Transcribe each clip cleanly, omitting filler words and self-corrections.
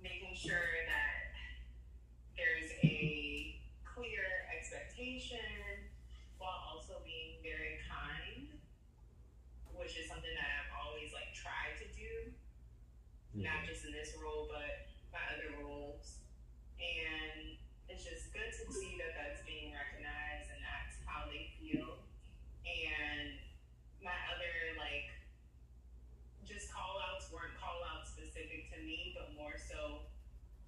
making sure that there's a clear expectation while also being very kind, which is something that I've always like tried to do, not just in this role, but my other roles. And it's just good to see that that's being recognized and that's how they feel. And my other like just call outs weren't call outs specific to me, but more so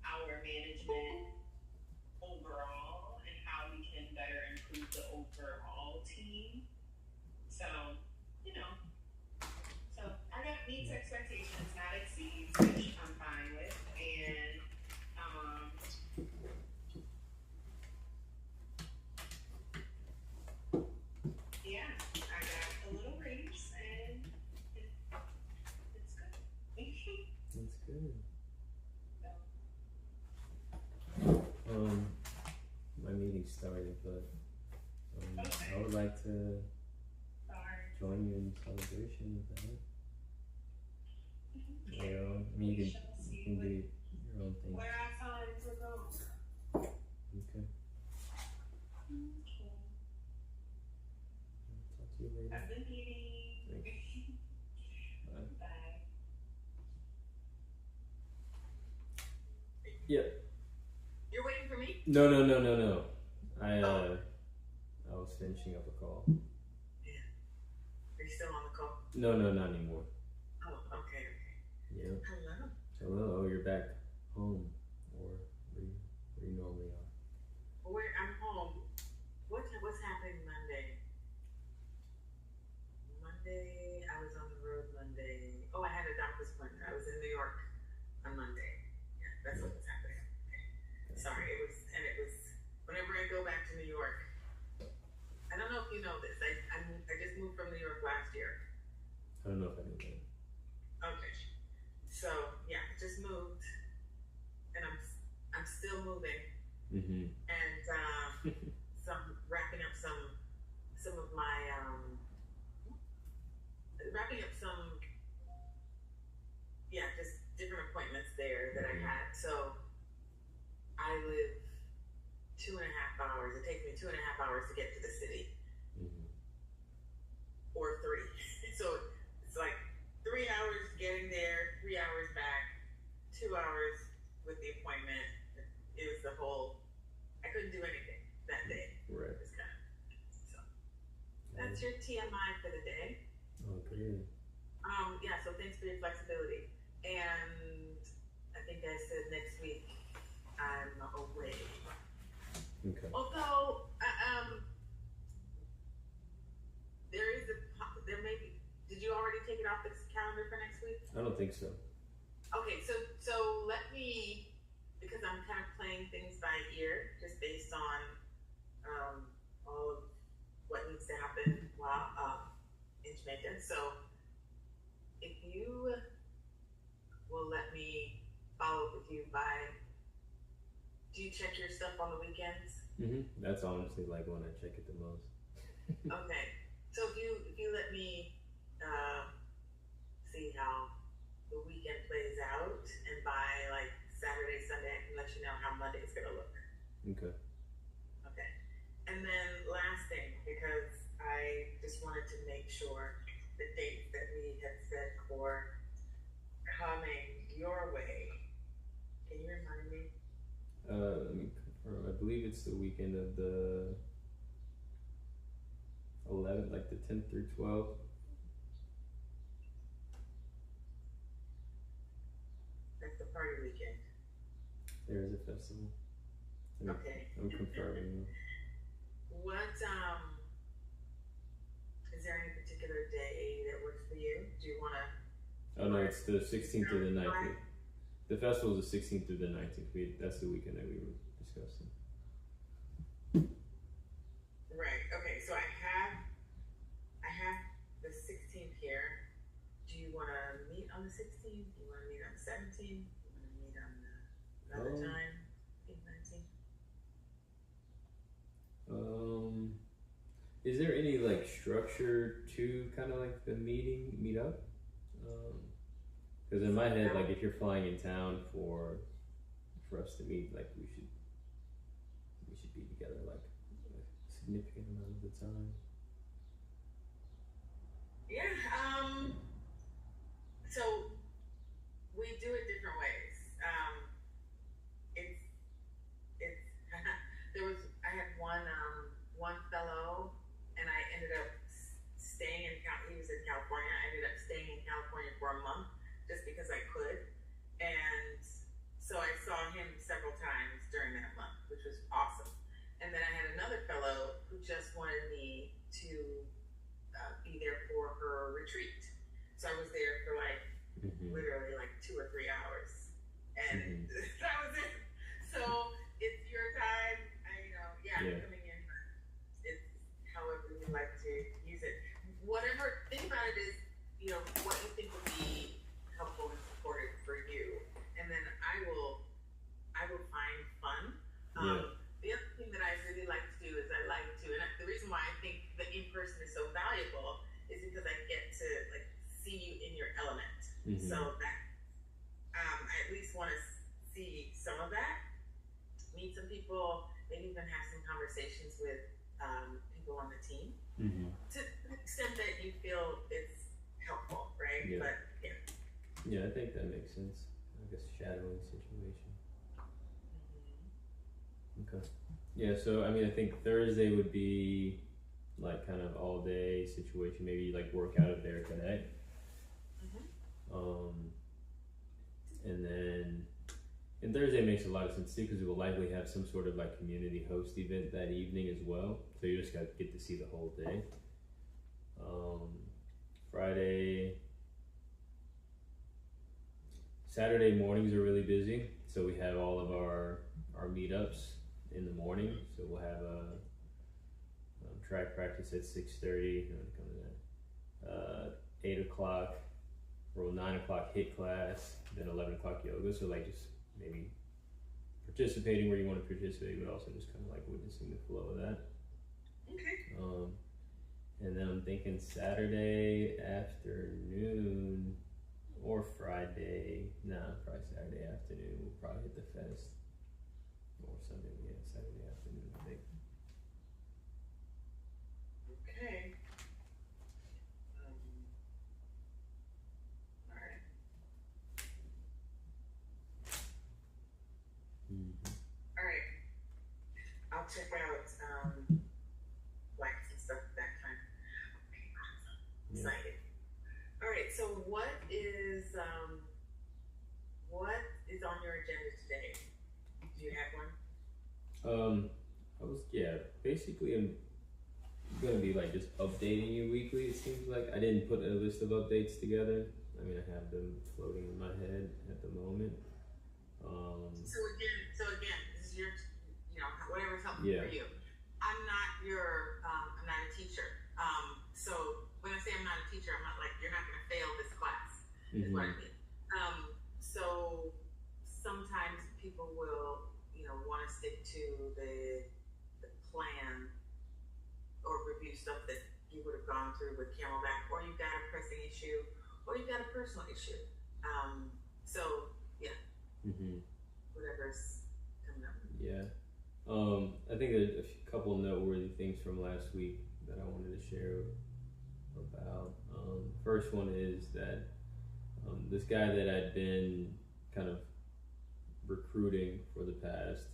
our management overall and how we can better improve the overall team. So, you know, so I got meets expectations, not exceeds, which I'm fine with. And yeah, I got a little raise and it's good. That's good. So. My meeting started, but Okay. I would like to Sorry. join you in celebration with that. Yeah. You know, I mean, you can do your own thing. Where I time to go. Okay. Talk to you later. I've been eating. Bye. Bye. Yep. You're waiting for me? No. I was finishing up a call. Yeah. Are you still on the call? No, not anymore. Oh, okay. Yeah. Hello. Hello. Oh, you're back home, or where you normally are. Where I'm home. What's happening Monday? Monday, I was on the road Monday. Oh, I had a doctor's appointment. I was in New York on Monday. Yeah, that's what was happening. Okay. Sorry, it was whenever I go back to New York. I don't know if you know this. I just moved from New York last year. I don't know if I knew that. Okay. So yeah, I just moved, and I'm still moving. Mm-hmm. And wrapping up some of my just different appointments there that I had. So I live 2.5 hours. It takes me 2.5 hours to get to the city, or 3. So it's like 3 hours getting there, 3 hours back, 2 hours with the appointment. It was the whole. I couldn't do anything that day. Right. It was kind of, so that's your TMI for the day. Okay. Yeah. So thanks for your flexibility. And I think I said next week I'm away. Okay. Although there may be. Did you already take it off the calendar for next week? I don't think so. Okay, so let me, because I'm kind of playing things by ear, just based on all of what needs to happen while in Jamaica. So if you will let me follow up with you by. Do you check your stuff on the weekends? Mm-hmm. That's honestly like when I check it the most. Okay, so if you let me see how the weekend plays out, and by like Saturday, Sunday, I can let you know how Monday's gonna look. Okay. Okay, and then last thing, because I just wanted to make sure the dates that we had set for coming your way. Can you remind me? Let me confirm. I believe it's the weekend of the 11th, like the 10th through 12th. That's the party weekend. There is a festival. Okay. I'm confirming. What is there any particular day that works for you? Do you want to? Oh no, it's the 16th through the 19th. The festival is the 16th through the 19th. That's the weekend that we were discussing. Right. Okay. So I have the 16th here. Do you want to meet on the 16th? Do you want to meet on the 17th? Do you want to meet on another time? 19th. Is there any like structure to kind of like the meet up? Because in my head, like if you're flying in town for us to meet, like we should be together like a significant amount of the time. Yeah. So we do it different ways. It's I had one fellow, and I ended up staying in he was in California. I ended up staying in California for a month just because I could, and so I saw him several times during that month, which was awesome. And then I had another fellow who just wanted me to be there for her retreat. So I was there for like literally like 2 or 3 hours, and that was it. So it's your time. I'm coming in. It's however you like to use it. Whatever. Think about it is, what you think would be helpful and supportive for you, and then I will find fun. The other thing that I really like to do is and the reason why I think the in-person is so valuable is because I get to like see you in your element. So that I at least want to see some of that, meet some people, maybe even have some conversations with people on the team to the extent that you feel it's helpful, right? Yeah. But yeah, I think that makes sense. I guess shadowing situation. Okay. Yeah, so I mean, I think Thursday would be like kind of all day situation. Maybe like work out of there today. And Thursday makes a lot of sense too, because we will likely have some sort of like community host event that evening as well. So you just get to see the whole day. Saturday mornings are really busy, so we have all of our meetups in the morning. So we'll have a track practice at 6:30. 8 o'clock, or 9 o'clock HIIT class, then 11 o'clock yoga. So like just maybe participating where you want to participate, but also just kind of like witnessing the flow of that. okay. And then I'm thinking Saturday afternoon or Friday. Probably Saturday afternoon. We'll probably hit the fest. Or Sunday, Saturday afternoon, I think. Okay. All right. All right. I'll check out lights and stuff at that time. Okay, awesome. Excited. All right. So what is on your agenda today? Do you have one? Basically I'm gonna be like just updating you weekly. It seems like I didn't put a list of updates together. I mean, I have them floating in my head at the moment. So again, this is your, whatever's helpful for you. I'm not a teacher. So when I say I'm not a teacher, I'm not like, you're not gonna fail this class, is what I mean. So sometimes people will, want to stick to the plan or review stuff that you would have gone through with Camelback, or you've got a pressing issue, or you've got a personal issue. Whatever's coming up. Yeah. I think there's a couple noteworthy things from last week that I wanted to share about. First one is that this guy that I'd been kind of recruiting for the past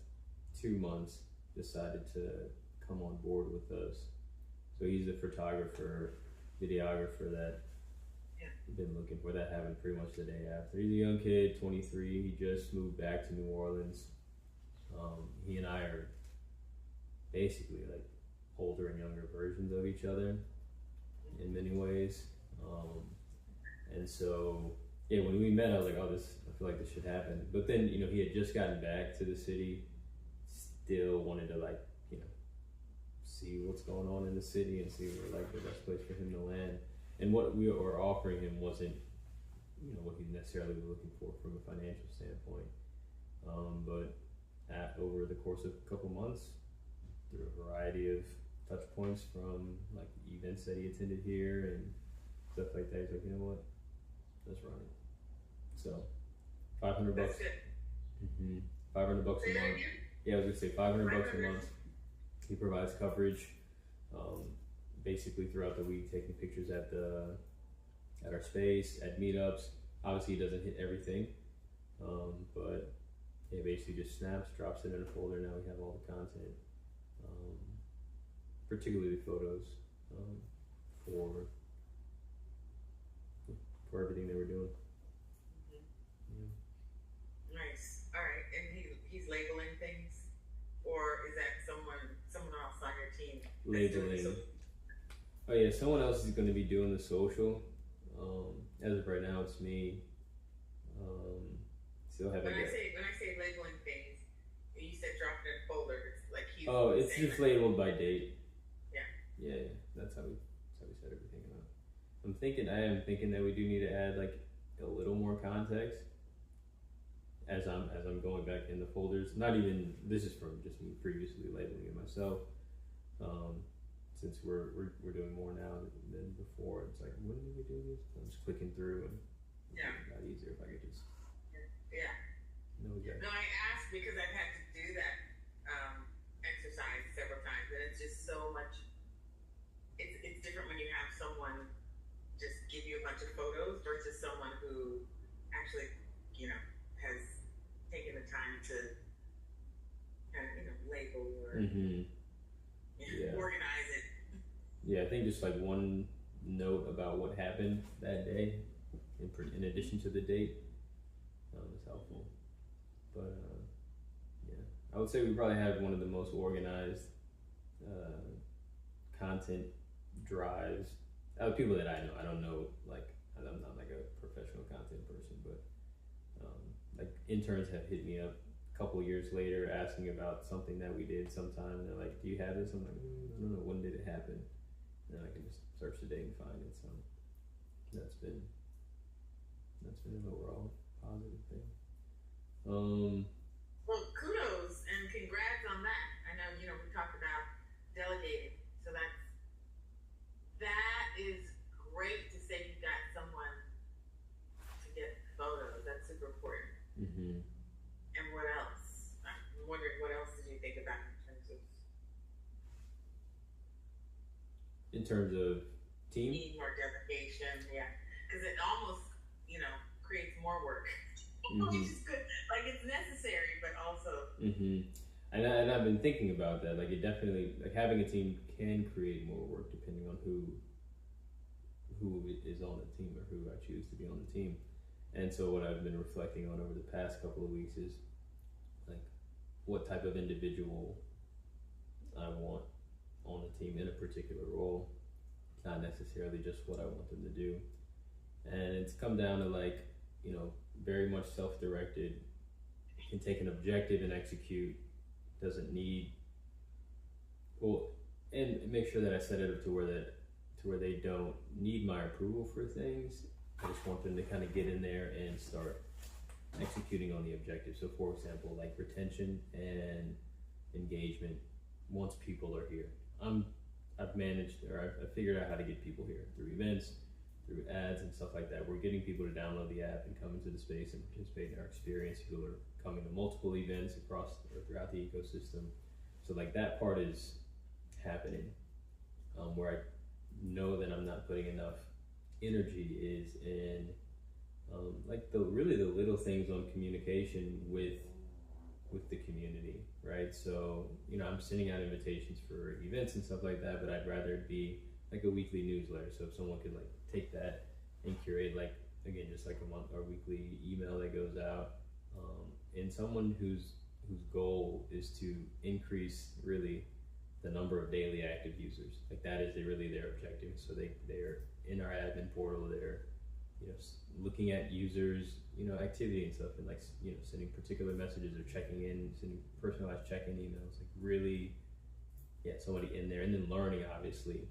2 months decided to come on board with us. So he's the photographer, videographer that I've been looking for. That happened pretty much the day after. He's a young kid, 23. He just moved back to New Orleans. He and I are basically like older and younger versions of each other in many ways. And so, when we met, I was like, I feel like this should happen. But then, he had just gotten back to the city, still wanted to see what's going on in the city and see where the best place for him to land. And what we were offering him wasn't, what he necessarily was looking for from a financial standpoint. But over the course of a couple months, through a variety of touch points from events that he attended here and stuff like that, he's like, you know what, let's run it. So $500. That's good. $500 a month. Yeah, I was gonna say $500 a month. He provides coverage, basically throughout the week, taking pictures at our space, at meetups. Obviously, he doesn't hit everything, but yeah, basically just snaps, drops it in a folder. Now we have all the content, particularly photos, for everything that we're doing. Yeah. Nice. All right, and he's labeling things, or is that someone else on your team? Labeling. Oh yeah, someone else is going to be doing the social. As of right now, it's me. Still haven't. When I say labeling things, you said drop it in a folder. It's like he's. Oh, it's just labeled by date. Yeah. Yeah. That's how we set everything up. I am thinking that we do need to add like a little more context as I'm going back in the folders. Not even, this is from just me previously labeling it myself. Since we're doing more now than before, it's like, when did we do this? I'm just clicking through, and yeah, it's a lot easier if I could just know exactly. No, I asked because I've had to do that exercise several times, and it's just so much. It's different when you have someone just give you a bunch of photos versus someone who actually, has taken the time to kind of, label or organize it. Yeah, I think just like one note about what happened that day, in addition to the date, is helpful. But yeah, I would say we probably have one of the most organized content drives out of people that I know. I don't know, like, I'm not like a professional content person, but like interns have hit me up a couple years later asking about something that we did sometime, and they're like, do you have this? I'm like, I don't know, when did it happen? And I can just search the date and find it. So that's been an overall positive thing. Well, kudos and congrats on that. I know, we talked about delegating, so that is great to say you got someone to get photos. That's super important. Mm-hmm. And what else? I'm wondering, what else did you think about in terms of team? Team or delegation, yeah. Because it almost, creates more work. Mm-hmm. Which is good. Like, it's necessary, but also. Mm-hmm. And I've been thinking about that. Like, it definitely, like, having a team can create more work depending on who is on the team or who I choose to be on the team. And so what I've been reflecting on over the past couple of weeks is like what type of individual I want on the team in a particular role, not necessarily just what I want them to do. And it's come down to like, very much self-directed, can take an objective and execute, doesn't need, and make sure that I set it up to where they don't need my approval for things. I just want them to kind of get in there and start executing on the objective. So for example, like retention and engagement, once people are here. I've figured out how to get people here through events, through ads and stuff like that. We're getting people to download the app and come into the space and participate in our experience. People are coming to multiple events across or throughout the ecosystem. So like that part is happening. Where I know that I'm not putting enough energy is in like the little things on communication with the community, right? So I'm sending out invitations for events and stuff like that, but I'd rather it be like a weekly newsletter. So if someone could like take that and curate, like, again, just like a month or weekly email that goes out, and someone whose goal is to increase really the number of daily active users. Like that is really their objective. So they're in our admin portal, they're looking at users activity and stuff, and like sending particular messages or checking in, sending personalized check-in emails, like really get somebody in there, and then learning obviously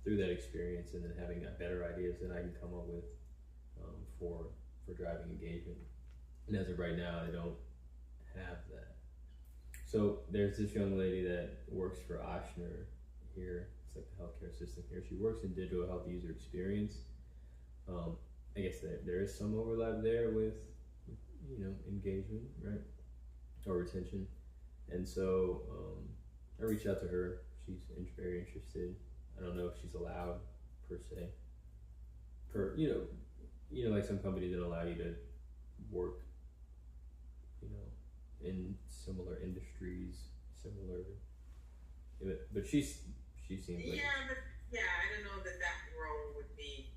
through that experience, and then having better ideas that I can come up with for driving engagement. And as of right now, I don't have that. So there's this young lady that works for Ochsner here. It's like the healthcare system here. She works in digital health user experience. I guess there is some overlap there with engagement, right? or retention. And so I reached out to her. She's very interested. I don't know if she's allowed per se. Like some companies that allow you to work, in similar industries, but she seems like I don't know that role would be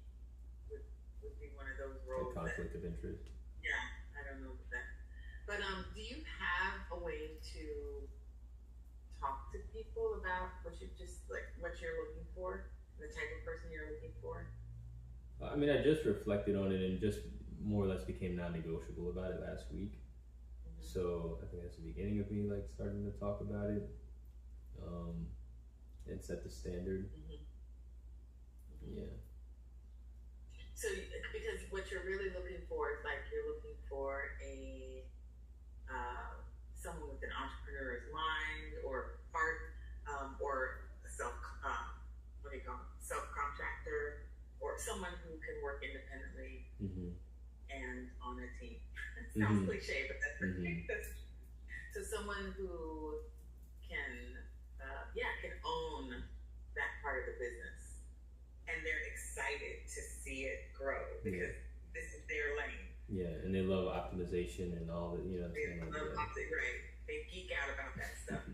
one of those roles. A conflict of interest. Yeah, I don't know that. But do you have a way to talk to people about what you're looking for, the type of person you're looking for? I mean, I just reflected on it and just more or less became non-negotiable about it last week. Mm-hmm. So I think that's the beginning of me like starting to talk about it, and set the standard. Mm-hmm. Yeah. So because what you're really looking for is like you're looking for a someone with an entrepreneur's mind or heart, or self-contractor, or someone who can work independently and on a team. It sounds cliche, but that's so someone who can own that part of the business, and they're excited to see it grow because this is their lane. Yeah, and they love optimization and all that, They love right. They geek out about that stuff.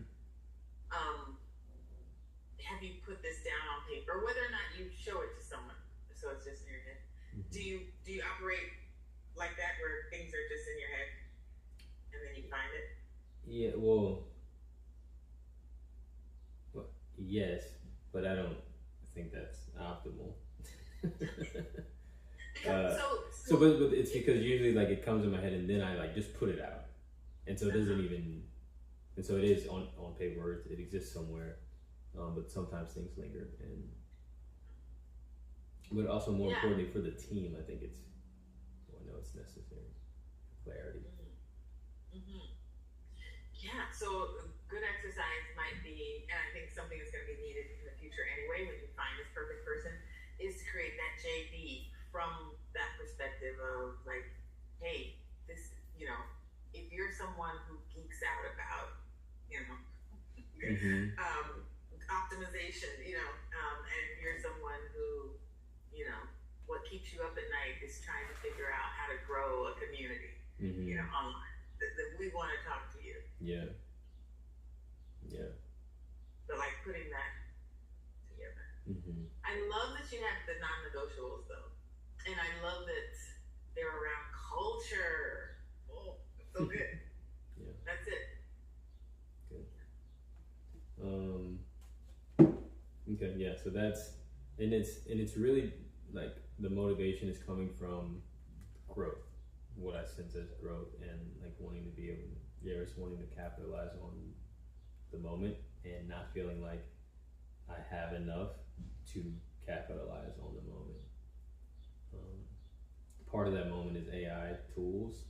Have you put this down on paper, whether or not you show it to someone, so it's just in your head? Do you operate like that, where things are just in your head and then you find it? Yeah, well, yes, but I don't think that's optimal. But it's because usually like it comes in my head and then I like just put it out, and so it doesn't even, and so it is on paper. It exists somewhere, but sometimes things linger, but also more importantly for the team, I think it's necessary for clarity. Yeah, so a good exercise might be, and I think something that's going to be needed in the future anyway when you find this perfect person, is to create that JD from that perspective of like, hey, this, if you're someone who geeks out about, optimization, and if you're someone who, what keeps you up at night is trying to figure out how to grow a community, online, that we want to talk to you. Yeah. But like putting that together. I love that you have the non-negotiables though, and I love that they're around culture. Oh, so good. Yeah. That's it. Good. Okay. Yeah. So that's, and it's really like the motivation is coming from growth. What I sense as growth, and like wanting to be able to, just wanting to capitalize on the moment and not feeling like I have enough to capitalize on the moment. Part of that moment is AI tools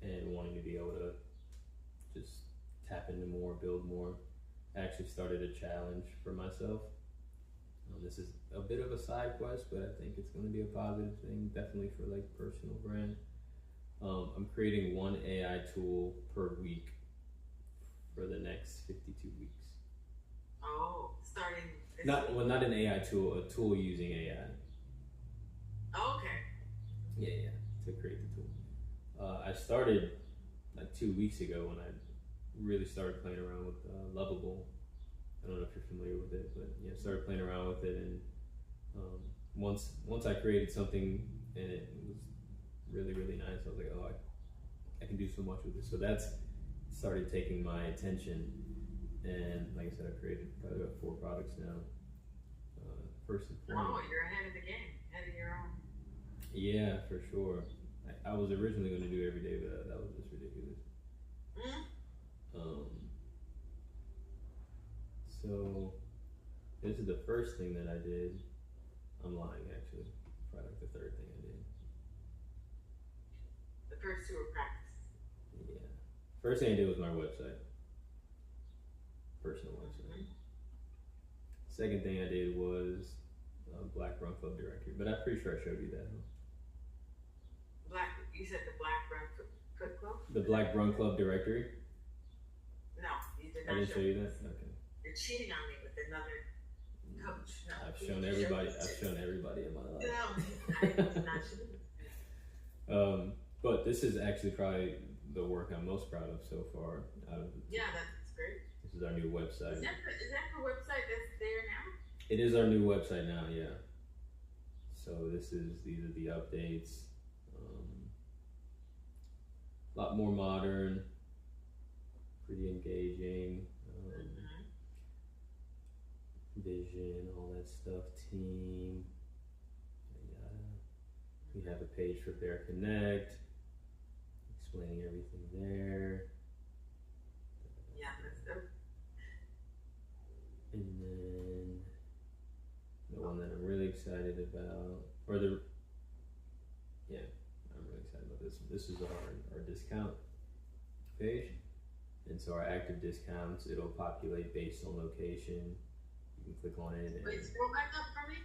and wanting to be able to just tap into more, build more. I actually started a challenge for myself. This is a bit of a side quest, but I think it's going to be a positive thing, definitely for like personal brand. I'm creating one AI tool per week for the next 52 weeks. Oh, starting this week? Not an AI tool, a tool using AI. Oh, okay. Yeah, to create the tool. I started like 2 weeks ago when I really started playing around with Lovable. I don't know if you're familiar with it, but yeah, started playing around with it, and once I created something and it was really, really nice, I was like, oh, I can do so much with this. So that's started taking my attention, and like I said, I created probably about 4 products now. First and foremost. Oh, you're ahead of the game, ahead of your own. Yeah, for sure. I was originally going to do it every day, but that was just ridiculous. So this is the first thing that I did. I'm lying, actually. Probably like the third thing I did. The first 2 were practice. Yeah. First thing I did was my website. Personal website. Second thing I did was Black Run Club directory, but I'm pretty sure I showed you that. You said the Black Run Club? The Black Run Club directory. didn't show you that. Okay. You're cheating on me with another coach. No, I've shown everybody in my life. No, I did not show you. But this is actually probably the work I'm most proud of so far. Yeah, that's great. This is our new website. Is that the website that's there now? It is our new website now, yeah. So these are the updates. A lot more modern, pretty engaging. Vision, all that stuff, team. We have a page for Bear Connect, explaining everything there. Yeah, that's good. And then the one that I'm really excited about, I'm really excited about this one. This is our discount page. And so our active discounts, it'll populate based on location. You can click on it. And wait, scroll back up for me.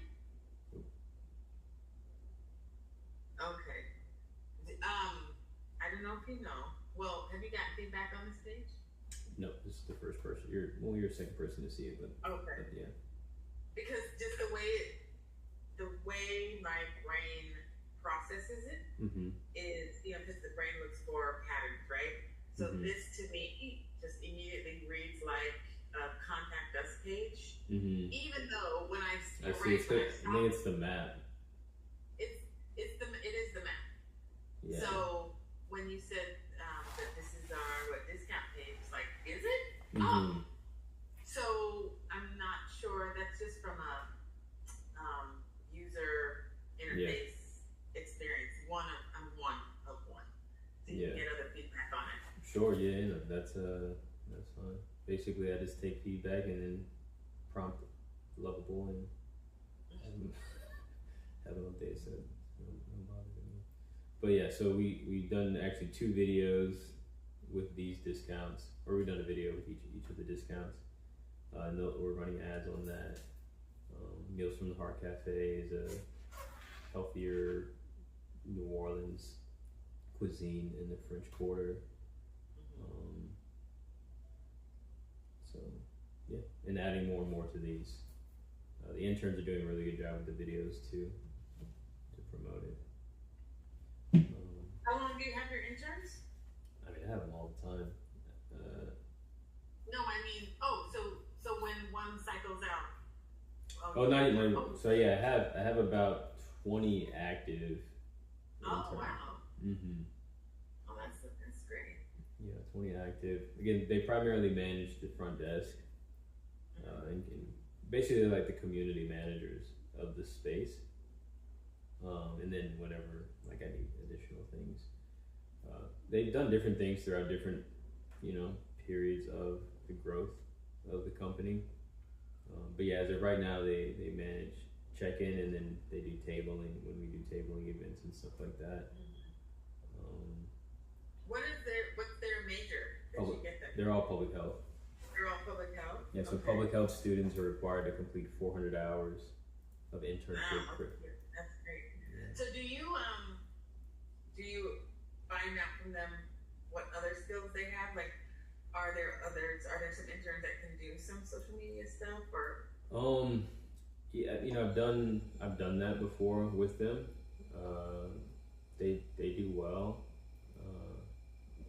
Okay. I don't know if you know. Well, have you got feedback on this page? No, this is the first person. You're the second person to see it, but okay. But yeah. Because just the way my brain processes it is, because the brain looks for patterns, right? So this to me just immediately reads like a contact us page, even though when I think it's the map. It is the map. Yeah. So when you said that this is our discount page, it's like, is it? Oh, so I'm not sure. That's just from a user interface experience. I'm one of one. So you can get other feedback on it. Sure. Yeah. That's fine. Basically, I just take feedback and then prompt lovable and have them update. So don't bother me. But yeah, so we've done actually 2 videos with these discounts, or we've done a video with each of the discounts. And we're running ads on that. Meals from the Heart Cafe is a healthier New Orleans cuisine in the French Quarter. So yeah, and adding more and more to these. The interns are doing a really good job with the videos too, to promote it. How long do you have your interns? I mean, I have them all the time. No, I mean, so when one cycles out. Not even. So yeah, I have about 20 active interns. Oh wow. Oh, that's great. Yeah, 20 active. Again, they primarily manage the front desk, and basically they're like the community managers of the space. And then whenever I need additional things, they've done different things throughout different, periods of the growth of the company. But yeah, as of right now, they manage check-in, and then they do tabling when we do tabling events and stuff like that. What's their major? You get them? They're all public health. They're all public health? Yeah, so public health students are required to complete 400 hours of internship. Wow, that's great. Yeah. So do you find out from them what other skills they have? Like, are there some interns that can do some social media stuff, or? Yeah, I've done that before with them. They do well.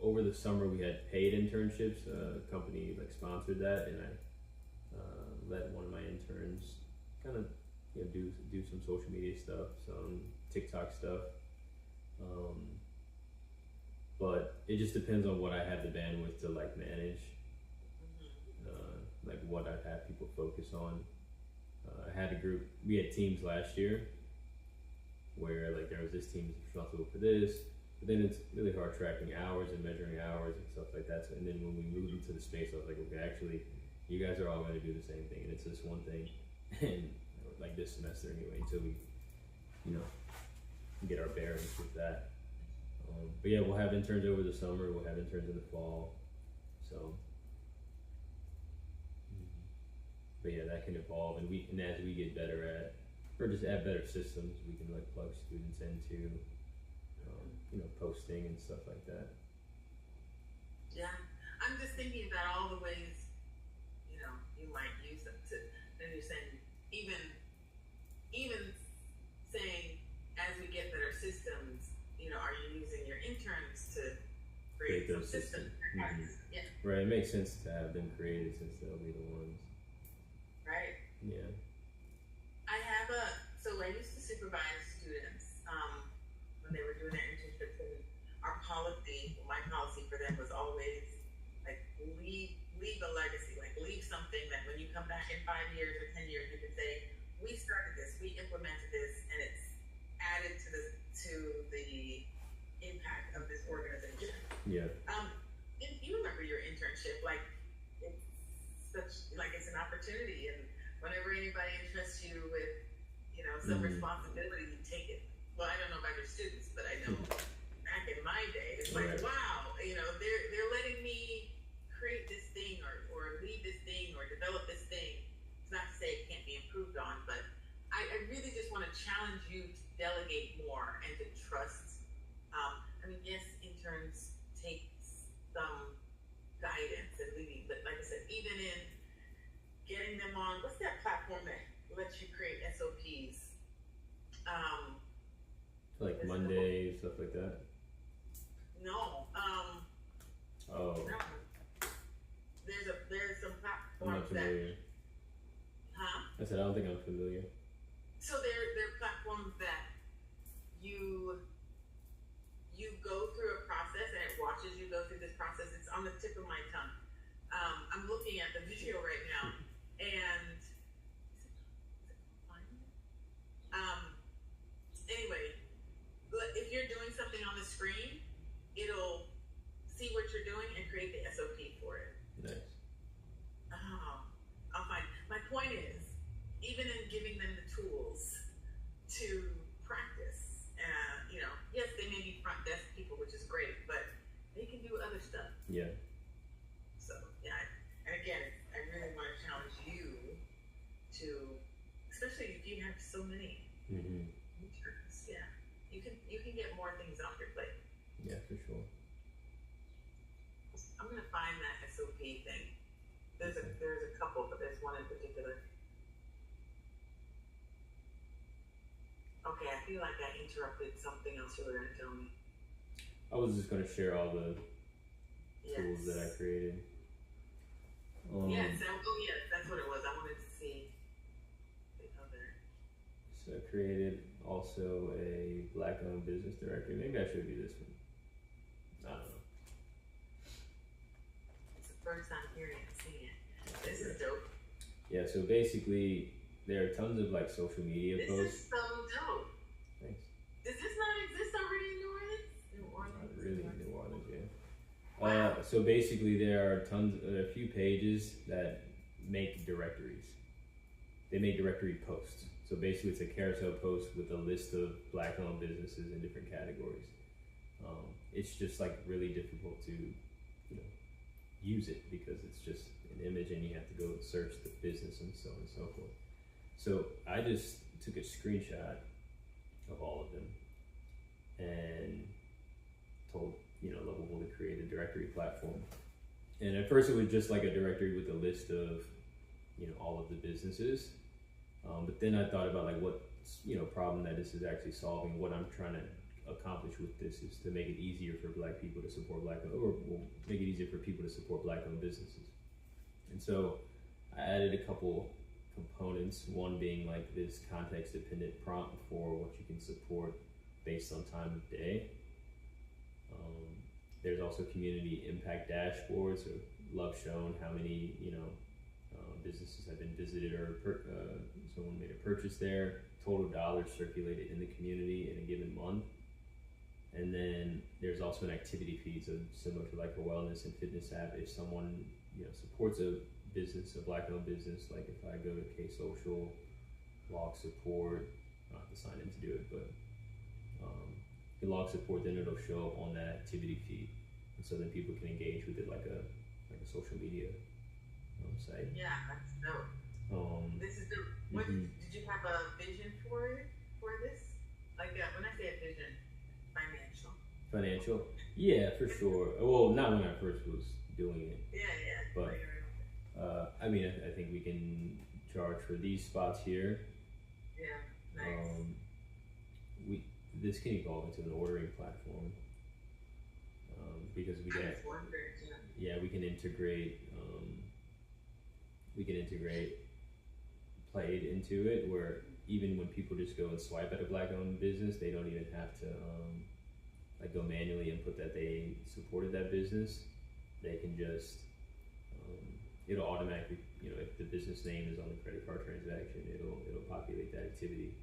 Over the summer, we had paid internships. A company sponsored that, and I let one of my interns kind of do some social media stuff, some TikTok stuff. But it just depends on what I have the bandwidth to manage, what I have people focus on. I had a group. We had teams last year where there was this team responsible for this. But then it's really hard tracking hours and measuring hours and stuff like that. So, and then when we moved into the space, I was like, okay, actually, you guys are all going to do the same thing, and it's this one thing. And this semester anyway, until we, get our bearings with that. But yeah, we'll have interns over the summer. We'll have interns in the fall. So, but yeah, that can evolve, and as we get better at, or just add better systems, we can plug students into. Posting and stuff like that. Yeah, I'm just thinking about all the ways practice. Yeah. Right, it makes sense to have them created since they'll be the ones. Right. Yeah. So I used to supervise students when they were doing their internships, and our policy, my policy for them was always like leave a legacy, like leave something that when you come back in 5 years or 10 years, you can say, we started this, we implemented this, and it's added to the impact of this organization. Yeah. If you remember your internship, like it's it's an opportunity, and whenever anybody entrusts you with, some responsibility, you take it. Well, I don't know about your students, but I know back in my day, it's like, wow, they're letting me create this thing or lead this thing or develop this thing. It's not to say it can't be improved on, but I really just want to challenge you to delegate more and to trust. Yes, interns take some guidance and leading, but like I said, even in getting them on, what's that platform that lets you create SOPs? Like Monday, stuff like that? No. Oh. No. There's some I'm not platforms familiar. I said, I don't think I'm familiar. So they're platforms that you go through a process and it watches you go through this process. It's on the tip of my tongue. I'm looking at the video right now, and anyway, if you're doing something on the screen, it'll see what you're doing and create the SOP for it. Nice. I'll find. My point is, even in giving them the tools to practice, yes, they may be front desk people, which is great, but they can do other stuff. Yeah. So, yeah, and again, I really want to challenge you to, especially if you have so many interns, you can get more things off your plate. Yeah, for sure. I'm gonna find that SOP thing. There's a couple, but there's one in particular. Okay, I feel like I interrupted something else you were gonna tell me. I was just gonna share all the tools that I created. Yes, that's what it was. I wanted to see the other. So I created also a Black-owned business directory. Maybe I should do this one. I don't know. It's the first time hearing it, seeing it. This is dope. Yeah, so basically there are tons of like social media posts. This is so dope. Thanks. Does this not exist already in New Orleans? Not really in New Orleans, yeah. Wow. So basically there are a few pages that make directories. They make directory posts. So basically it's a carousel post with a list of Black-owned businesses in different categories. It's just like really difficult to, use it because it's just an image and you have to go search the business and so on and so forth. So I just took a screenshot of all of them and told Lovable to create a directory platform. And at first it was just like a directory with a list of all of the businesses. But then I thought about like what problem that this is actually solving. What I'm trying to accomplish with this is to make it easier for Black people to support make it easier for people to support Black-owned businesses. And so I added a couple components, one being like this context-dependent prompt for what you can support based on time of day. There's also community impact dashboards, so love shown, how many businesses have been visited or someone made a purchase there, total dollars circulated in the community in a given month. And then there's also an activity feed, so similar to like a wellness and fitness app. If someone supports a business, a Black-owned business, like if I go to K-Social, log support, I don't have to sign in to do it, but you log support, then it'll show up on that activity feed, and so then people can engage with it like a social media site. Yeah, that's dope. This is dope. What did you have a vision for this? Like when I say a vision, financial? Yeah, for sure. Well, not when I first was doing it. Yeah. But I think we can charge for these spots here. Yeah, nice. This can evolve into an ordering platform because we get. yeah, we can integrate Plaid into it, where even when people just go and swipe at a black-owned business, they don't even have to like go manually input that they supported that business. They can just it'll automatically, you know, if the business name is on the credit card transaction, it'll populate that activity.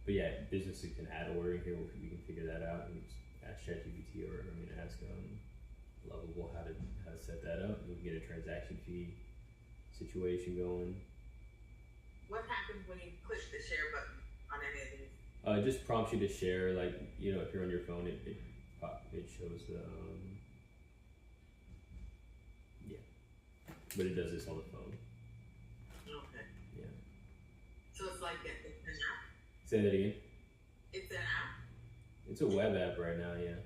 But yeah, businesses can add ordering here. We can figure that out. We can just ask ChatGPT or ask Lovable how to set that up. We can get a transaction fee situation going. What happens when you click the share button on any of these? It just prompts you to share, like, you know, if you're on your phone, it shows the yeah, but it does this on the phone. Okay. Yeah. So it's like it's an app. Say that again. It's an app. It's a web app right now, yeah.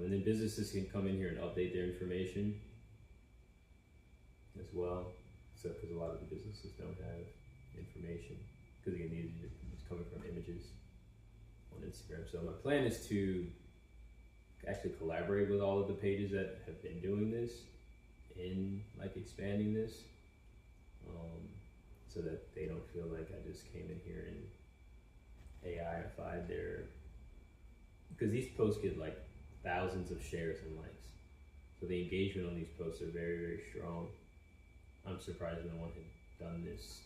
And then businesses can come in here and update their information as well. So, because a lot of the businesses don't have information, because again, it's coming from images on Instagram. So my plan is to actually collaborate with all of the pages that have been doing this in like expanding this, so that they don't feel like I just came in here and AIified their, because these posts get like thousands of shares and likes. So the engagement on these posts are very, very strong. I'm surprised no one had done this.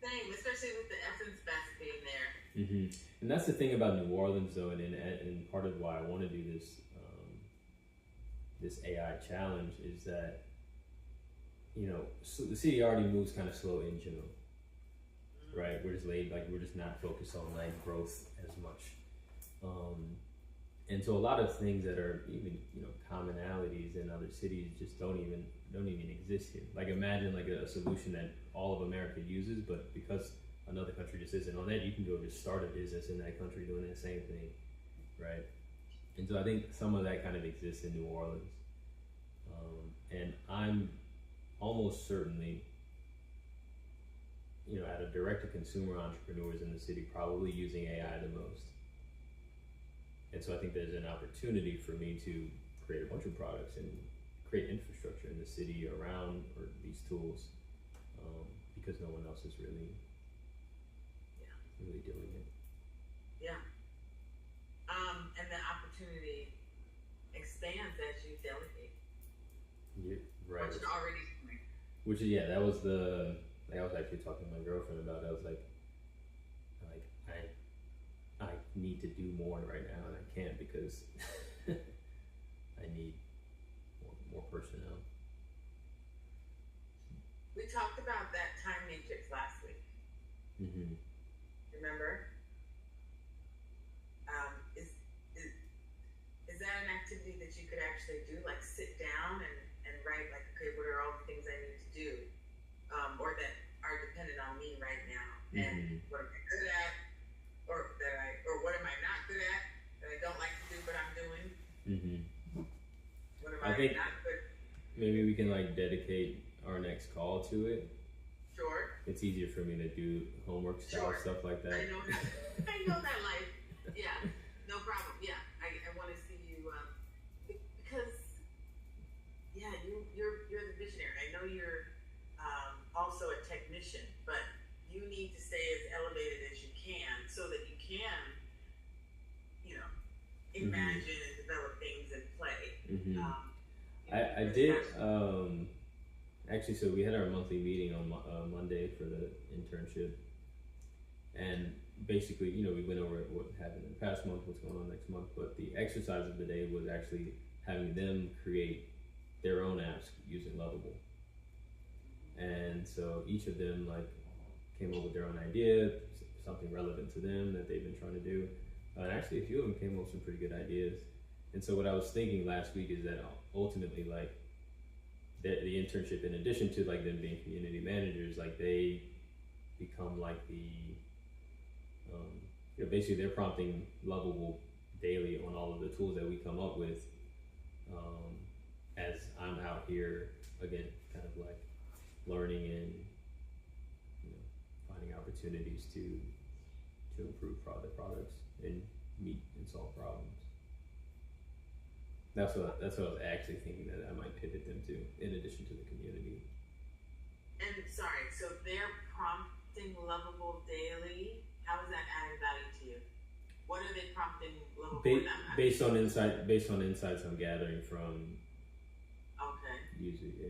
Same, especially with the Essence Fest being there. And that's the thing about New Orleans, though, and part of why I want to do this this AI challenge is that, you know, so the city already moves kind of slow in general, right? We're just not focused on like growth as much. And so a lot of things that are even, you know, commonalities in other cities just don't even exist here. Like imagine like a solution that all of America uses, but because another country just isn't on that, you can go just start a business in that country doing that same thing, right? And so I think some of that kind of exists in New Orleans. And I'm almost certainly, you know, out of direct-to-consumer entrepreneurs in the city, probably using AI the most. And so I think there's an opportunity for me to create a bunch of products and create infrastructure in the city around or these tools, because no one else is really doing it. Yeah. And the opportunity expands as you delegate. Yeah, right. Which you're already doing. Which is, yeah, that was I was actually talking to my girlfriend about it. I was like I need to do more right now, and I can't because I need more personnel. We talked about that time matrix last week. Remember? Is that an activity that you could actually do? Like sit down and write like, okay, what are all the things I need to do, or that are dependent on me right now, and what am I good at, or what am I not good at that I don't like to do but I'm doing? What am I think not good? Maybe we can like dedicate our next call to it. Sure. It's easier for me to do homework style stuff like that. I know that life. Yeah, no problem. Yeah, I want to see you because you're the visionary. I know you're also a technician, but you need to stay as elevated as you can so that you can, you know, imagine and develop things and play. I did actually. So we had our monthly meeting on Monday for the internship, and basically, you know, we went over what happened in the past month, what's going on next month. But the exercise of the day was actually having them create their own apps using Lovable. And so each of them like came up with their own idea, something relevant to them that they've been trying to do. And actually, a few of them came up with some pretty good ideas. And so what I was thinking last week is that ultimately, like, the internship, in addition to like them being community managers, like they become like the, you know, basically they're prompting Lovable daily on all of the tools that we come up with, as I'm out here again, kind of like learning and, you know, finding opportunities to improve products and meet and solve problems. That's what I was actually thinking that I might pivot them to, in addition to the community. And sorry, so they're prompting Lovable daily. How is that adding value to you? What are they prompting Lovable for them? Based on insights I'm gathering from users. Yeah.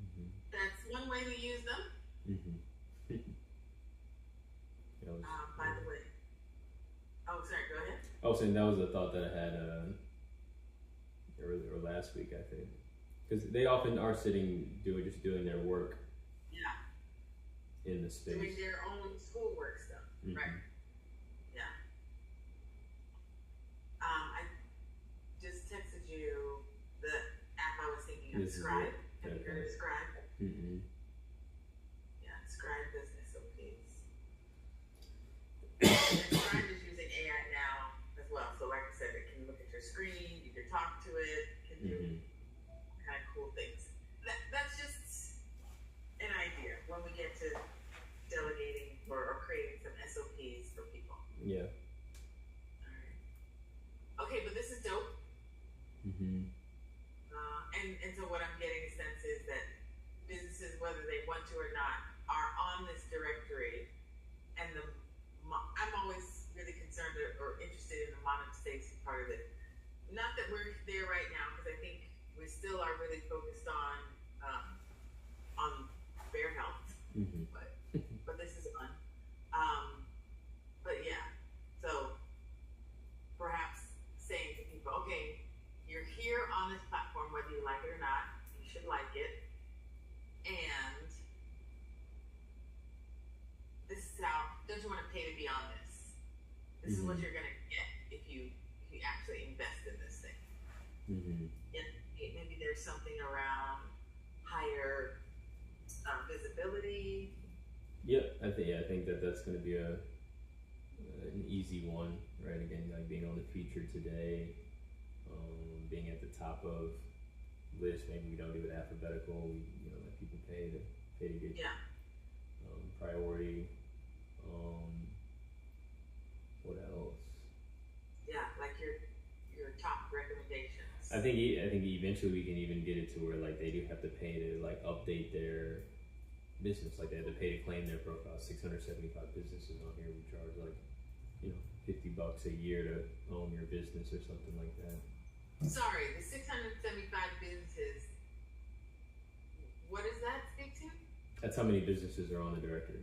Mm-hmm. That's one way to use them. Mm-hmm. By the way, sorry, go ahead. I was saying that was a thought that I had earlier or last week, I think, because they often are sitting doing their work. Yeah. In the space. Doing their own schoolwork stuff, mm-hmm. right? Yeah. I just texted you the app I was thinking of, Scribe. Have you heard of Scribe? Mm-hmm. Yeah, Scribe does SOPs. And Scribe is using AI now as well. So like I said, it can look at your screen, you can talk to it, can do kind of cool things. That's just an idea when we get to delegating or creating some SOPs for people. Yeah. Alright. Okay, but this is dope. Mm-hmm. And so what I'm getting a sense is that businesses, whether they want to or not, are on this directory, and I'm always really concerned or interested in the monetization part of it. Not that we're there right now, because I think we still are really focused on bear health, but this is fun. But yeah, so perhaps saying to people, okay, you're here on this platform, whether you like it or not, you should like it, and this is how, don't you want to pay to be on this? This is what you're going to get if you actually invest in this thing. Mm-hmm. And maybe there's something around higher visibility. Yep, I think that's going to be an easy one, right? Again, like being on the feature today, being at the top of list. Maybe we don't do it alphabetical. We let people pay to get priority. What else? Yeah, like your top recommendations. I think eventually we can even get it to where like they do have to pay to like update their business. Like they have to pay to claim their profile. 675 businesses on here. We charge like $50 a year to own your business or something like that. Sorry, the 675 businesses. What does that speak to? That's how many businesses are on the directory.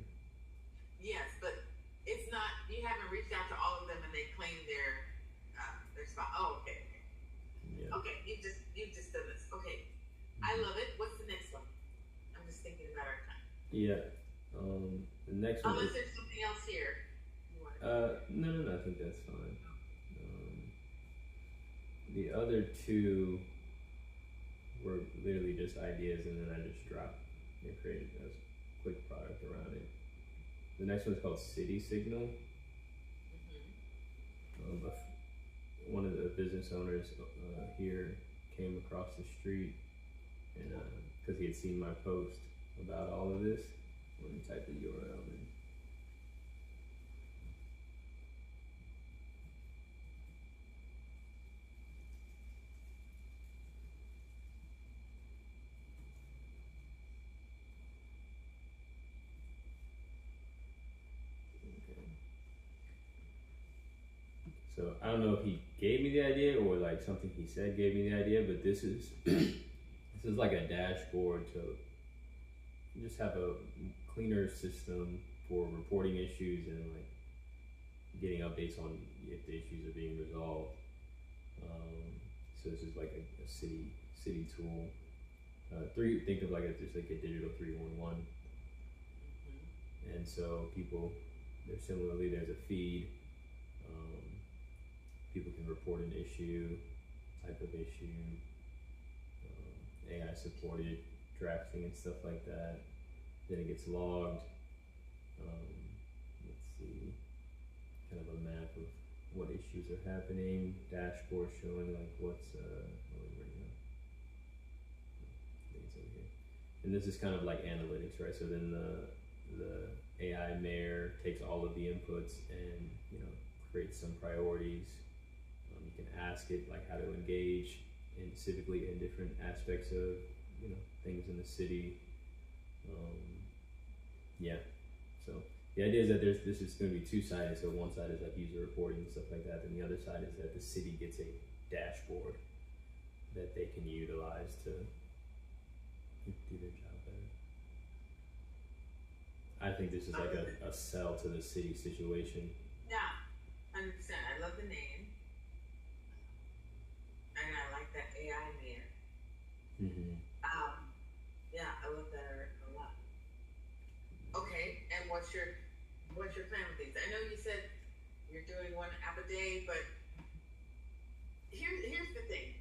Yes, but it's not. You haven't reached out to all of them and they claim their spot. Oh, okay. Yeah. Okay, you've just done this. Okay, I love it. What's the next one? I'm just thinking about our time. Yeah. The next one. Unless there's something else here. No. I think that's fine. The other two were literally just ideas, and then I just dropped and created a quick product around it. The next one is called City Signal. One of the business owners here came across the street, and because he had seen my post about all of this, let me type the URL in. So I don't know if he gave me the idea or like something he said gave me the idea, but this is this is like a dashboard to just have a cleaner system for reporting issues and like getting updates on if the issues are being resolved. So this is like a city tool. Think of like just like a digital 311. And so similarly there's a feed. People can report an issue, type of issue, AI supported drafting and stuff like that. Then it gets logged. Let's see, kind of a map of what issues are happening. Dashboard showing like what's where do we go? I think it's over here. And this is kind of like analytics, right? So then the AI mayor takes all of the inputs and creates some priorities. You can ask it like how to engage civically in different aspects of things in the city. Yeah, so the idea is that this is going to be two-sided. So one side is like user reporting and stuff like that, and the other side is that the city gets a dashboard that they can utilize to do their job better. I think this is like a sell to the city situation. Yeah, 100%. I love the name, and I like that AI mayor. Mm-hmm. Yeah, I love that a lot. Okay, and what's your plan with these? I know you said you're doing one app a day, but here's the thing.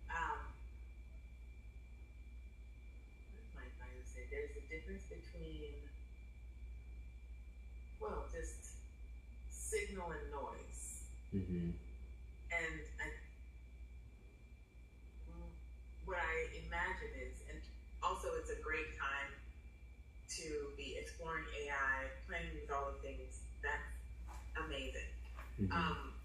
What am I trying to say? There's a difference between, well, just signal and noise. Mm-hmm. And what I imagine is, and also it's a great time to be exploring AI, playing with all the things. That's amazing. Mm-hmm.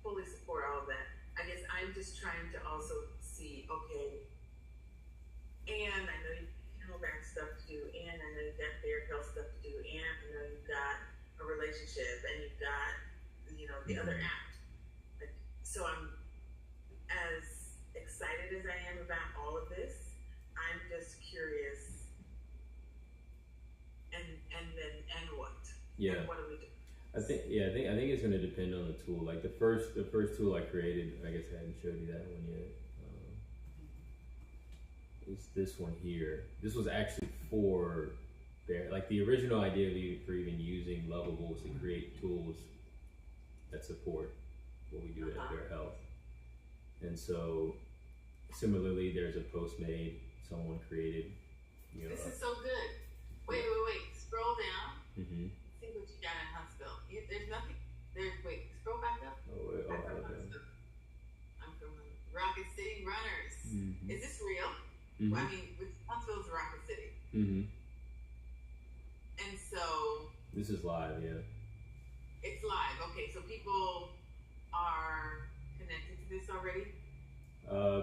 Fully support all of that. I guess I'm just trying to also see, okay, and I know you have back stuff to do, and I know you've got fair health stuff to do, and I know you've got a relationship, and you've got, the Mm-hmm. other app. So I'm as excited as I am about all of this. I'm just curious. And what? Yeah. And what do we do? I think it's going to depend on the tool. Like the first tool I created, I guess I hadn't showed you that one yet. Is this one here? This was actually for Bear. Like the original idea for even using Lovable was to create tools that support what we do at Bear Health. And so, similarly, there's a Postmate someone created. This is so good. Wait. Scroll down. Mm-hmm. See what you got in Huntsville. There's nothing. Wait, scroll back up. I'm from Rocket City Runners. Mm-hmm. Is this real? Mm-hmm. Well, I mean, Huntsville's Rocket City. Mm-hmm. And so. This is live, yeah. It's live. Okay, so people are connected to this already?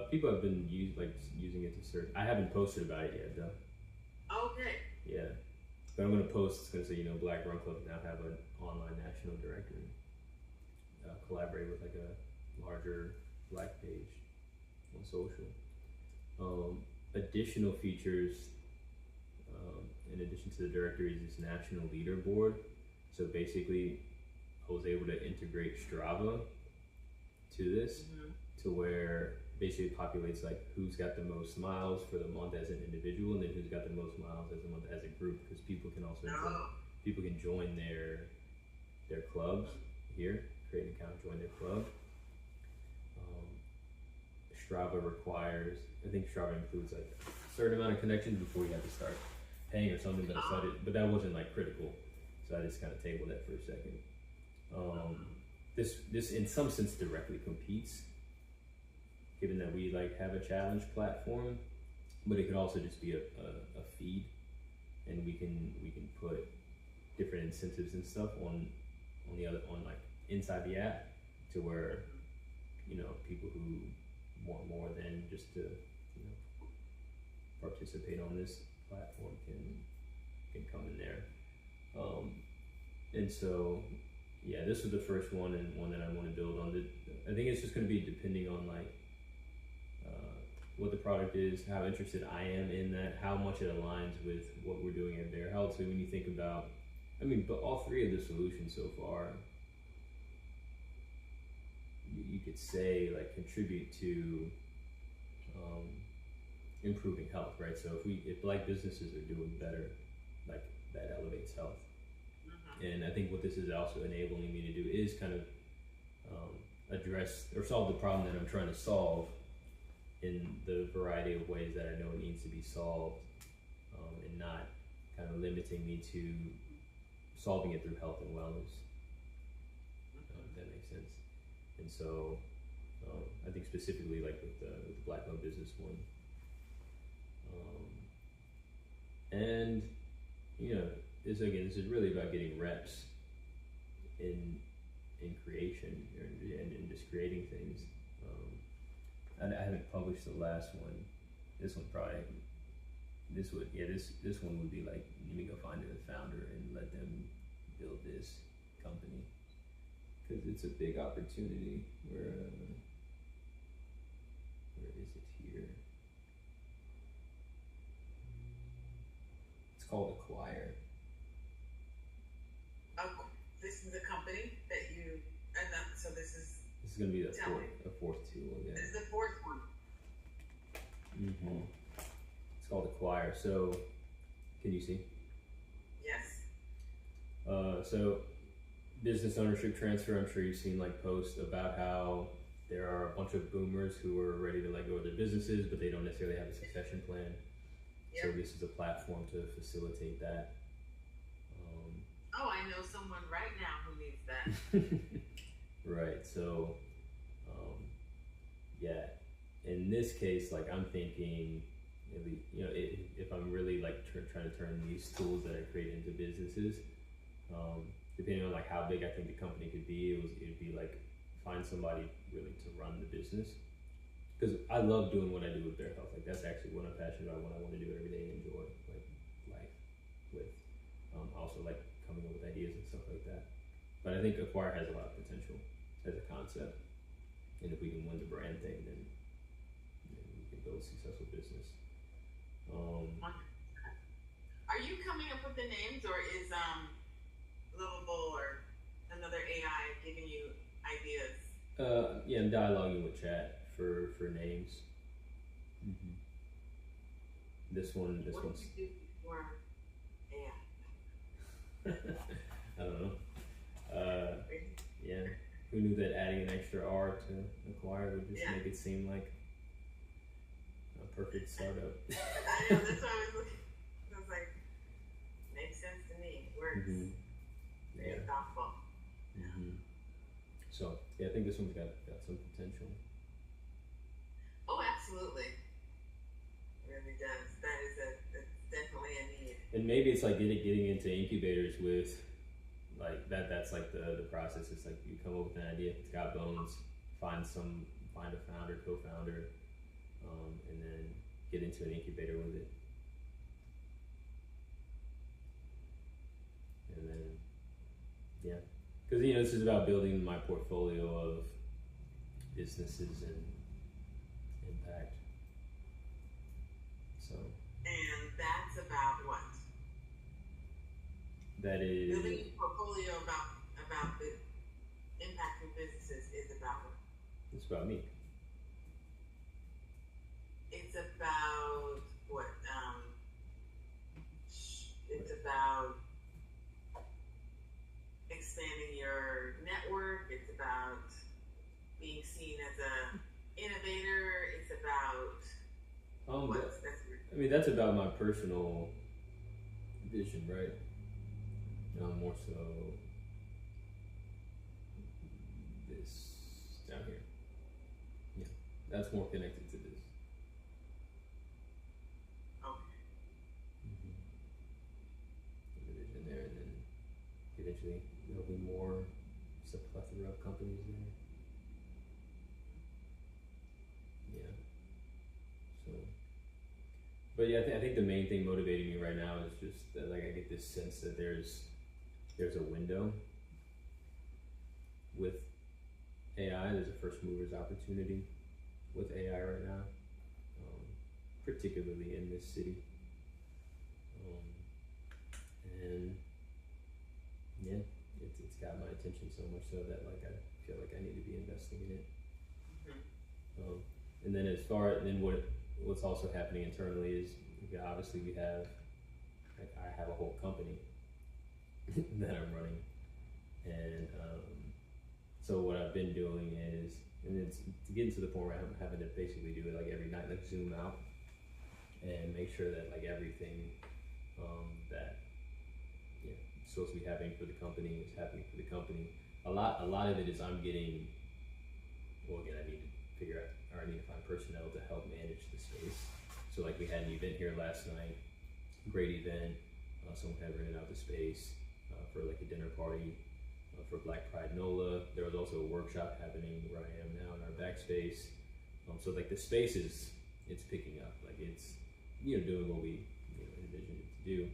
People have been using it to search. I haven't posted about it yet, though. Okay. Yeah. But I'm going to post, it's going to say, Black Run Club now have an online national directory. Collaborate with like a larger Black page on social. Additional features, in addition to the directory, is this national leaderboard. So basically, I was able to integrate Strava to this, Mm-hmm. to where basically it populates like who's got the most miles for the month as an individual, and then who's got the most miles as a month as a group, because people can also join their clubs here, create an account, join their club. Strava requires, I think Strava includes like a certain amount of connections before you have to start paying or something, but that wasn't like critical, so I just kind of tabled that for a second. This in some sense directly competes, given that we like have a challenge platform, but it could also just be a feed, and we can put different incentives and stuff on like inside the app, to where people who want more than just to participate on this platform can come in there. And so yeah, this was the first one, and one that I want to build on. I think it's just going to be depending on like what the product is, how interested I am in that, how much it aligns with what we're doing at Bear Health. So when you think about, but all three of the solutions so far, you could say like contribute to improving health, right? So if Black businesses are doing better, like that elevates health. And I think what this is also enabling me to do is kind of address or solve the problem that I'm trying to solve in the variety of ways that I know it needs to be solved, and not kind of limiting me to solving it through health and wellness. If that makes sense. And so I think specifically like with the Black Love Business one, and you know, this is really about getting reps in creation and in just creating things. I haven't published the last one. This one probably this one would be like, let me go find the founder and let them build this company, because it's a big opportunity. Where is it here? It's called Acquire. This is a company that you, and then, so this is going to be the fourth tool. Yeah. This is the fourth one. Mm-hmm. It's called Acquire. So, can you see? Yes. So, business ownership transfer. I'm sure you've seen like posts about how there are a bunch of boomers who are ready to let go of their businesses, but they don't necessarily have a succession plan. Yep. So this is a platform to facilitate that. Oh, I know someone right now who needs that. Right. So, yeah. In this case, like I'm thinking, you know, if I'm really like trying to turn these tools that I create into businesses, depending on like how big I think the company could be, it'd be like find somebody really to run the business. Because I love doing what I do with Bear Health. Like that's actually what I'm passionate about, what I want to do every day and enjoy like life with. Also like coming up with ideas and stuff like that. But I think Acquire has a lot of potential as a concept. And if we can win the brand thing, then we can build a successful business. Are you coming up with the names, or is Livable or another AI giving you ideas? Yeah, I'm dialoguing with chat for names. Mm-hmm. This one's. What did you do for AI? I don't know. Yeah. Who knew that adding an extra R to Acquire would just make it seem like a perfect startup? I know, that's why I was looking. I was like, makes sense to me. Works. Mm-hmm. Very thoughtful. Mm-hmm. So, yeah, I think this one's got some potential. Oh, absolutely. It really does. That's definitely a need. And maybe it's like getting into incubators with like that's like the process. It's like you come up with an idea, it's got bones, find a founder, co-founder, and then get into an incubator with it. And then, yeah, because you know this is about building my portfolio of businesses and impact. So. And that's about what? That is building a portfolio about the impact of businesses is about what? It's about me. It's about what? It's about expanding your network. It's about being seen as an innovator. It's about what? I mean, that's about my personal vision, right? More so this down here. Yeah, that's more connected to this. Okay. Mm-hmm. The vision there, and then eventually there'll be more, just a plethora of companies there. Yeah. So, but yeah, I think the main thing motivating me right now is just that, like, I get this sense that there's a window with AI. There's a first mover's opportunity with AI right now, particularly in this city. And yeah, it's got my attention so much so that like I feel like I need to be investing in it. Mm-hmm. And then what's also happening internally is obviously I have a whole company that I'm running, and so what I've been doing is, and it's to get into the point where I'm having to basically do it like every night, like zoom out and make sure that like everything that is supposed to be happening for the company is happening for the company. A lot of it is I'm getting. Well, again, I need to find personnel to help manage the space. So like we had an event here last night, great event. Someone had rented out the space for like a dinner party for Black Pride NOLA. There was also a workshop happening where I am now in our backspace. So like the space it's picking up, like it's doing what we envisioned it to do.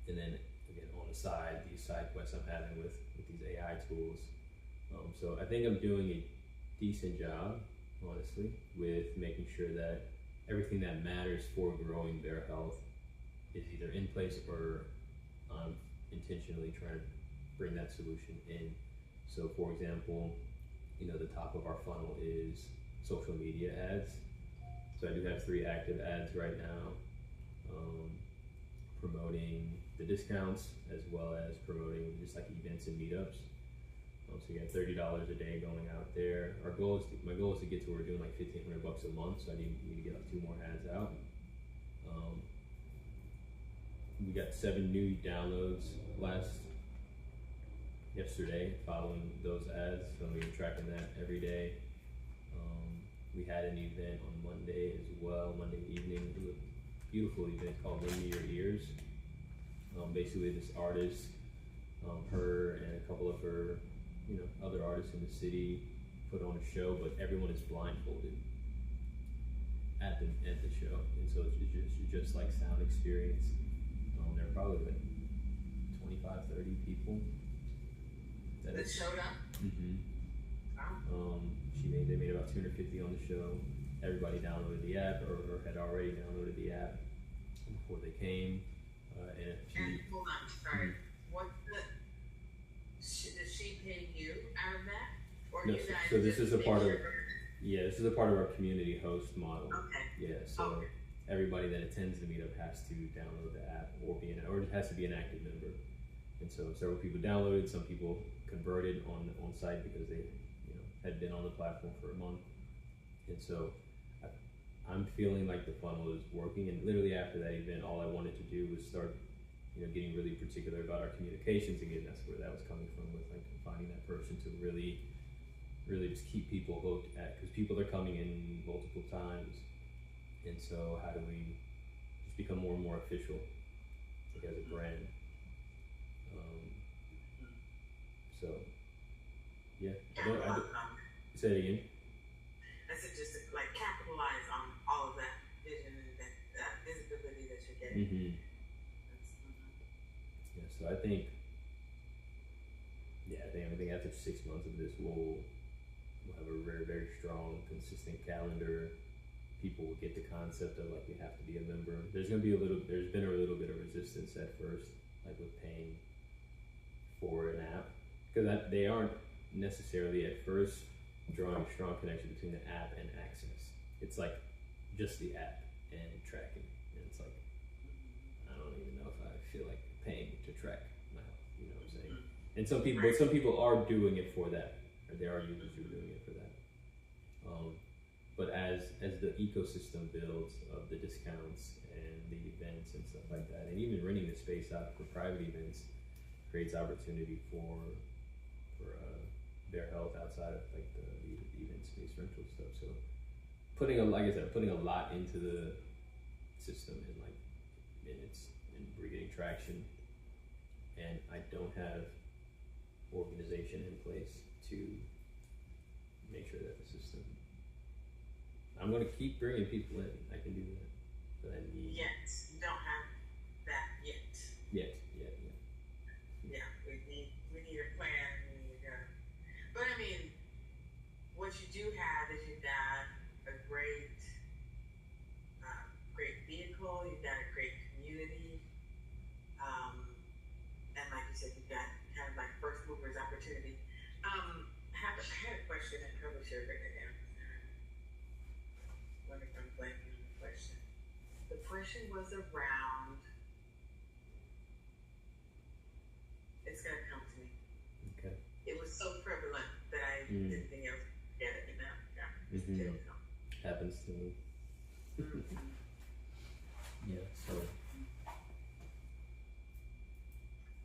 And then again on the side, these side quests I'm having with these AI tools. So I think I'm doing a decent job, honestly, with making sure that everything that matters for growing bear health is either in place or I'm intentionally trying to bring that solution in. So for example, the top of our funnel is social media ads. So I do have 3 active ads right now, promoting the discounts as well as promoting just like events and meetups. So you got $30 a day going out there. My goal is to get to where we're doing like $1,500 a month. So I need to get like 2 more ads out. We got 7 new downloads yesterday following those ads. So we're tracking that every day. We had an event on Monday as well, Monday evening. It was a beautiful event called Lend Me Your Ears. Basically this artist, her and a couple of her, other artists in the city put on a show, but everyone is blindfolded at the show, and so it's just like sound experience. There are probably like 25, 30 people that showed up. Mm-hmm. Wow. They made about 250 on the show. Everybody downloaded the app or had already downloaded the app before they came. And hold on, sorry. Does she pay you out of that, or no, you guys? So this is a part of this is a part of our community host model. Okay. Yeah. So everybody that attends the meetup has to download the app or it has to be an active member. And so several people downloaded. Some people converted on site because they had been on the platform for a month. And so I'm feeling like the funnel is working. And literally after that event, all I wanted to do was start getting really particular about our communications again. That's where that was coming from, with like finding that person to really just keep people hooked because people are coming in multiple times. And so how do we just become more and more official, like as a brand? So yeah, say it again. I said just to, like, capitalize on all of that vision and that visibility that you're getting. Mm-hmm. Yeah, so I think after 6 months of this, we'll have a very, very strong, consistent calendar. People will get the concept of like we have to be a member. There's been a little bit of resistance at first, like with paying for an app, because they aren't necessarily at first drawing a strong connection between the app and access. It's like just the app and tracking, and it's like I don't even know if I feel like paying to track my health. You know what I'm saying? And some people are doing it for that, or there are users who are doing it for that. But as the ecosystem builds of the discounts and the events and stuff like that, and even renting the space out for private events creates opportunity for their health outside of like the event space rental stuff. So putting a lot into the system and we're getting traction, and I don't have organization in place to make sure that the system. I'm going to keep bringing people in. I can do that, but I need. Yet you don't have that yet. Yeah. Yeah, we need a plan. But I mean, what you do have is you've got a great vehicle. You've got a great community, and like you said, you've got kind of like first movers opportunity. I had a question, and probably should have written it down. Wonder if I'm blanking on the question. The question was around. It's gonna come to me. Okay. It was so prevalent that I didn't think I was get it now. Yeah. Happens to me. Yeah. So.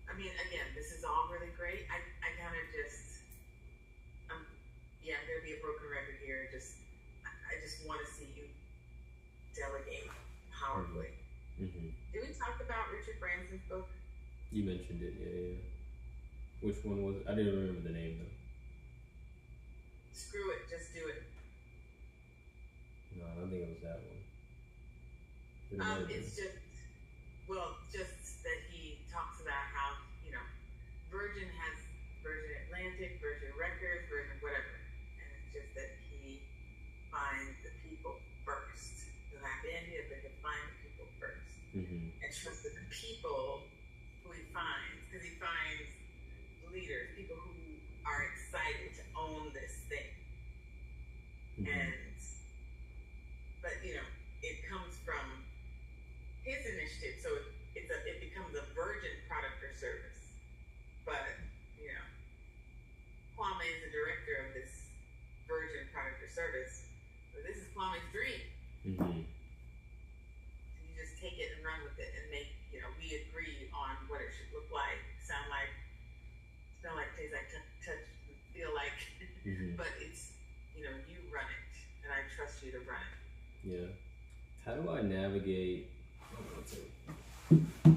I mean, again, this is all really great. I kind of just, I'm gonna be a broken record here. I just want to see you delegate powerfully. Mm-hmm. Did we talk You mentioned it, yeah. Which one was it? I didn't remember the name though. Screw it, just do it. No, I don't think it was that one. It might have been. It's just that he talks about how, Virgin has Virgin Atlantic, Virgin Records, Virgin whatever. And it's just that he finds the people first. He'll have India, but he'll find the people first. Mm-hmm. And trust that the people who he finds, because he finds leaders, people who are excited to own this thing. Mm-hmm. But it comes from his initiative, so it becomes a virgin product or service. But Kwame is the director of this virgin product or service. So this is Kwame's dream. Mm-hmm. So you just take it and run with it and make we agree on what it should look like, sound like, smell like, taste like, touch, feel like. Mm-hmm. But it's you run it, and I trust you to run it. Yeah. How do I navigate? Oh,